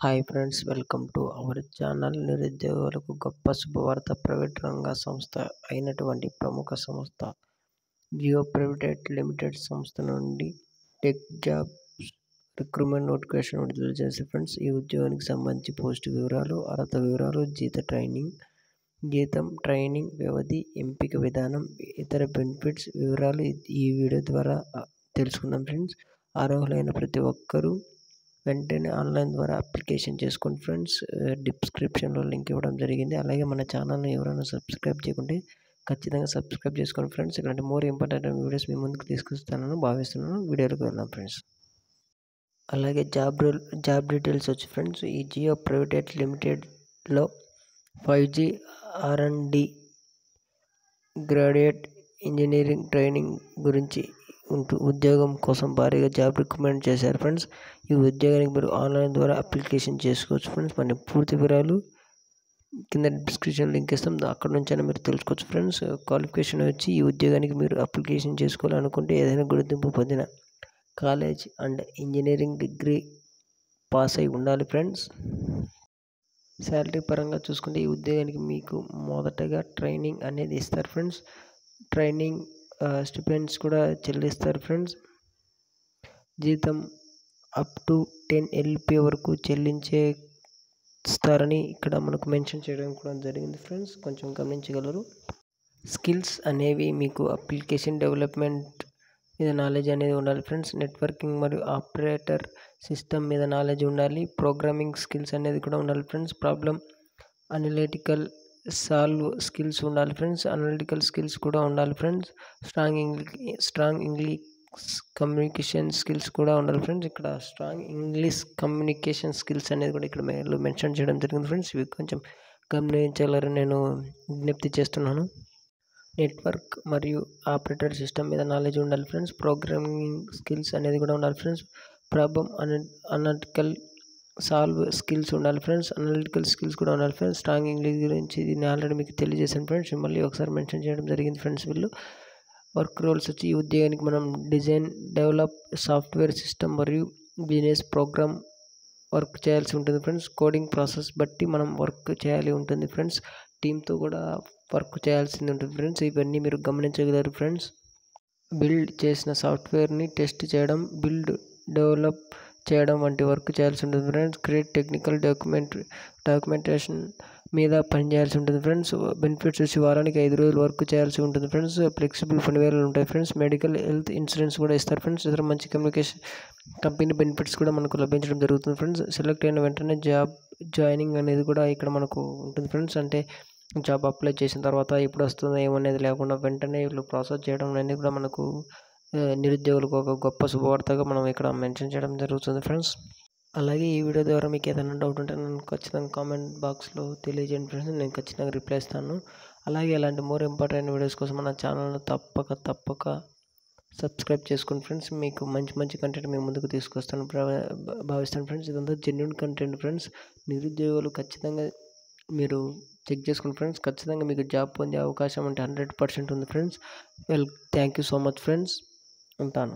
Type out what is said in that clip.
Hi friends, welcome to our channel. నిరుద్యోగులకు గొప్ప శుభవార్త. ప్రైవేట్ రంగ సంస్థ అయినటువంటి ప్రముఖ సంస్థ జియో ప్రైవేట్ లిమిటెడ్ సంస్థ నుండి టెక్ జాబ్ రిక్రూట్మెంట్ నోటిఫికేషన్ విడుదల చేశారు ఫ్రెండ్స్. ఈ ఉద్యోగానికి సంబంధించి పోస్ట్ వివరాలు, అర్హత వివరాలు, జీతం, ట్రైనింగ్ వ్యవధి, ఎంపిక విధానం, ఇతర బెనిఫిట్స్ వివరాలు ఈ వీడియో ద్వారా తెలుసుకుందాం ఫ్రెండ్స్. అర్హులైన ప్రతి ఒక్కరూ వెంటనే ఆన్లైన్ ద్వారా అప్లికేషన్ చేసుకోండి ఫ్రెండ్స్. డిస్క్రిప్షన్లో లింక్ ఇవ్వడం జరిగింది. అలాగే మన ఛానల్ని ఎవరైనా సబ్స్క్రైబ్ చేయకుంటే ఖచ్చితంగా సబ్స్క్రైబ్ చేసుకోండి ఫ్రెండ్స్. ఇలాంటి మోర్ ఇంపార్టెంట్ వీడియోస్ మీ ముందుకు తీసుకొస్తానని భావిస్తున్నాను. వీడియోలోకి వెళ్దాం ఫ్రెండ్స్. అలాగే జాబ్ డీటెయిల్స్ వచ్చి ఫ్రెండ్స్, ఈ జియో ప్రైవేట్ లిమిటెడ్లో 5G R&D graduate engineering training గురించి ఉద్యోగం కోసం భారీగా జాబ్ రిక్రూట్మెంట్ చేశారు ఫ్రెండ్స్. ఈ ఉద్యోగానికి మీరు ఆన్లైన్ ద్వారా అప్లికేషన్ చేసుకోవచ్చు ఫ్రెండ్స్. మరి పూర్తి వివరాలు కింద డిస్క్రిప్షన్ లింక్ ఇస్తాం, అక్కడ నుంచైనా మీరు తెలుసుకోవచ్చు ఫ్రెండ్స్. క్వాలిఫికేషన్ వచ్చి ఈ ఉద్యోగానికి మీరు అప్లికేషన్ చేసుకోవాలనుకుంటే ఏదైనా గుర్తింపు పొందిన college and engineering degree pass అయి ఉండాలి ఫ్రెండ్స్. శాలరీ పరంగా చూసుకుంటే ఈ ఉద్యోగానికి మీకు మొదటగా ట్రైనింగ్ అనేది ఇస్తారు ఫ్రెండ్స్. ట్రైనింగ్ స్టిపెండ్స్ కూడా చెల్లిస్తారు ఫ్రెండ్స్. జీతం అప్ టు 10 LP వరకు చెల్లించేస్తారని ఇక్కడ మనకు మెన్షన్ చేయడం కూడా జరిగింది ఫ్రెండ్స్. కొంచెం గమనించగలరు. స్కిల్స్ అనేవి మీకు అప్లికేషన్ డెవలప్మెంట్ మీద నాలెడ్జ్ అనేది ఉండాలి ఫ్రెండ్స్. నెట్వర్కింగ్ మరియు ఆపరేటర్ సిస్టమ్ మీద నాలెడ్జ్ ఉండాలి. ప్రోగ్రామింగ్ స్కిల్స్ అనేది కూడా ఉండాలి friends. Problem analytical solve skills ఉండాలి ఫ్రెండ్స్. అనలిటికల్ స్కిల్స్ కూడా ఉండాలి friends. Strong English communication skills కూడా ఉండాలి ఫ్రెండ్స్. ఇక్కడ స్ట్రాంగ్ ఇంగ్లీష్ కమ్యూనికేషన్ స్కిల్స్ అనేది కూడా ఇక్కడ మెన్షన్ చేయడం జరిగింది ఫ్రెండ్స్. ఇవి కొంచెం గమనించాలని నేను విజ్ఞప్తి చేస్తున్నాను. నెట్వర్క్ మరియు ఆపరేటర్ సిస్టమ్ మీద నాలెడ్జ్ ఉండాలి ఫ్రెండ్స్. ప్రోగ్రామింగ్ స్కిల్స్ అనేది కూడా ఉండాలి friends. Problem analytical solve skills ఉండాలి ఫ్రెండ్స్. అనలిటికల్ స్కిల్స్ కూడా ఉండాలి ఫ్రెండ్స్. స్ట్రాంగ్ ఇంగ్లీష్ గురించి నేను ఆల్రెడీ మీకు తెలియజేశాను ఫ్రెండ్స్. మళ్ళీ ఒకసారి మెన్షన్ చేయడం జరిగింది ఫ్రెండ్స్. వీళ్ళు వర్క్ రోల్స్ వచ్చి ఈ ఉద్యోగానికి మనం డిజైన్, డెవలప్ సాఫ్ట్వేర్ సిస్టమ్ మరియు బిజినెస్ ప్రోగ్రామ్ వర్క్ చేయాల్సి ఉంటుంది ఫ్రెండ్స్. కోడింగ్ ప్రాసెస్ బట్టి మనం వర్క్ చేయాలి ఉంటుంది ఫ్రెండ్స్. టీంతో కూడా వర్క్ చేయాల్సింది ఉంటుంది ఫ్రెండ్స్. ఇవన్నీ మీరు గమనించగలరు ఫ్రెండ్స్. బిల్డ్ చేసిన సాఫ్ట్వేర్ని టెస్ట్ చేయడం, డెవలప్ చేయడం వంటి వర్క్ చేయాల్సి ఉంటుంది ఫ్రెండ్స్. క్రియేట్ టెక్నికల్ డాక్యుమెంటేషన్ మీద పనిచేయాల్సి ఉంటుంది ఫ్రెండ్స్. బెనిఫిట్స్ వచ్చి వారానికి 5 రోజులు వర్క్ చేయాల్సి ఉంటుంది ఫ్రెండ్స్. ఫ్లెక్సిబుల్ పనివేళలు ఉంటాయి ఫ్రెండ్స్. మెడికల్, హెల్త్ ఇన్సూరెన్స్ కూడా ఇస్తారు ఫ్రెండ్స్. ఇతర మంచి కమ్యూనికేషన్ కంపెనీ బెనిఫిట్స్ కూడా మనకు లభించడం జరుగుతుంది ఫ్రెండ్స్. సెలెక్ట్ అయిన వెంటనే జాబ్ జాయినింగ్ అనేది కూడా ఇక్కడ మనకు ఉంటుంది ఫ్రెండ్స్. అంటే జాబ్ అప్లై చేసిన తర్వాత ఎప్పుడు వస్తుందో ఏమనేది లేకుండా వెంటనే వీళ్ళు ప్రాసెస్ చేయడం అనేది కూడా మనకు నిరుద్యోగులకు ఒక గొప్ప శుభవార్తగా మనం ఇక్కడ మెన్షన్ చేయడం జరుగుతుంది ఫ్రెండ్స్. అలాగే ఈ వీడియో ద్వారా మీకు ఏదైనా డౌట్ ఉంటే నన్ను ఖచ్చితంగా కామెంట్ బాక్స్లో తెలియజేయండి ఫ్రెండ్స్. నేను ఖచ్చితంగా రిప్లై ఇస్తాను. అలాగే ఇలాంటి మోర్ ఇంపార్టెంట్ వీడియోస్ కోసం మన ఛానల్ను తప్పక సబ్స్క్రైబ్ చేసుకోండి ఫ్రెండ్స్. మీకు మంచి కంటెంట్ మీ ముందుకు తీసుకొస్తాను భావిస్తాను ఫ్రెండ్స్. ఇదంతా జెన్యూన్ కంటెంట్ ఫ్రెండ్స్. నిరుద్యోగులు ఖచ్చితంగా మీరు చెక్ చేసుకోండి ఫ్రెండ్స్. ఖచ్చితంగా మీకు జాబ్ పొందే అవకాశం అంటే 100% ఉంది friends. Thank you so much friends. ఉంటాను.